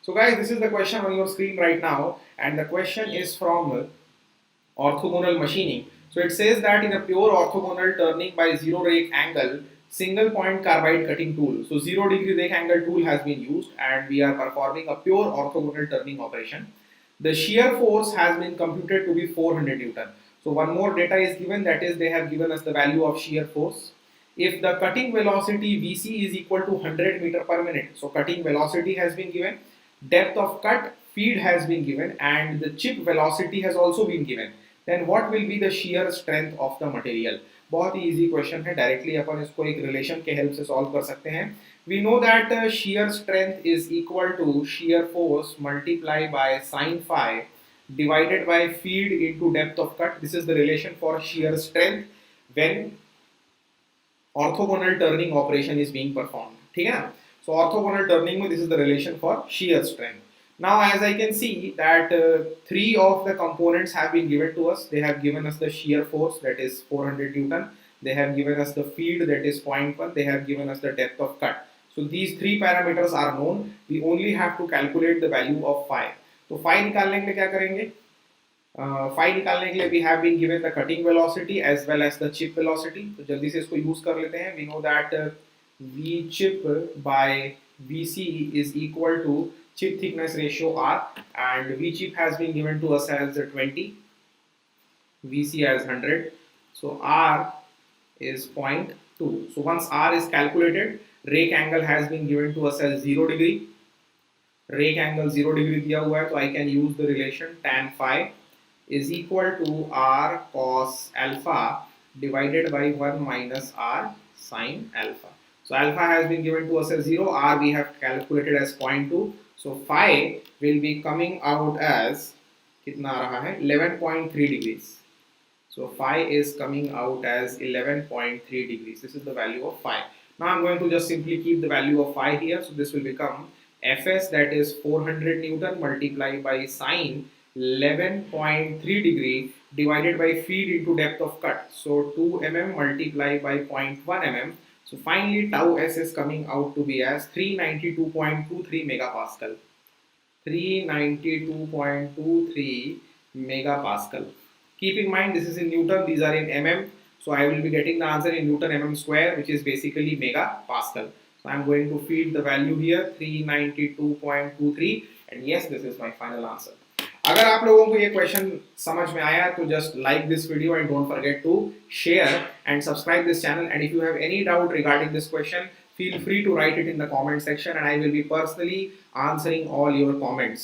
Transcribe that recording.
So guys, this is the question on your screen right now, and the question is from orthogonal machining. So it says that in a pure orthogonal turning by zero rake angle, single point carbide cutting tool. So 0 degree rake angle tool has been used and we are performing a pure orthogonal turning operation. The shear force has been computed to be 400 Newton. So one more data is given, that is they have given us the value of shear force. If the cutting velocity Vc is equal to 100 meter per minute, so cutting velocity has been given, depth of cut, feed has been given, and the chip velocity has also been given, then what will be the shear strength of the material? बहुत ही easy question है, directly अपन इसको एक relation के help से solve कर सकते हैं. We know that shear strength is equal to shear force multiplied by sin phi divided by feed into depth of cut. This is the relation for shear strength when orthogonal turning operation is being performed. ठीक है ना? So orthogonal turning में this is the relation for shear strength. Now as I can see that three of the components have been given to us. They have given us the shear force, that is 400 Newton. They have given us the feed, that is 0.1. They have given us the depth of cut. So these three parameters are known. We only have to calculate the value of phi. तो phi निकालने के लिए क्या करेंगे? Phi निकालने के लिए we have been given the cutting velocity as well as the chip velocity. तो जल्दी से इसको use कर लेते हैं. We know that V chip by Vc is equal to chip thickness ratio R, and V chip has been given to us as 20, Vc as 100, so R is 0.2. So once R is calculated, rake angle has been given to us as 0 degree, rake angle 0 degree दिया हुआ है, so I can use the relation tan phi is equal to R cos alpha divided by 1 minus R sin alpha. So alpha has been given to us as 0, R we have calculated as 0.2. So phi will be coming out as कितना आ रहा है 11.3 degrees. So phi is coming out as 11.3 degrees. This is the value of phi. Now I'm going to just simply keep the value of phi here. So this will become Fs, that is 400 Newton multiplied by sine 11.3 degree divided by feed into depth of cut. So 2 mm multiplied by 0.1 mm. So finally tau s is coming out to be as 392.23 megapascal. 392.23 megapascal. Keep in mind this is in Newton, these are in mm. So I will be getting the answer in Newton mm square, which is basically megapascal. So I am going to feed the value here 392.23, and yes, this is my final answer. अगर आप लोगों को ये question समझ में आया तो just like this video and don't forget to share and subscribe this channel, and if you have any doubt regarding this question feel free to write it in the comment section and I will be personally answering all your comments.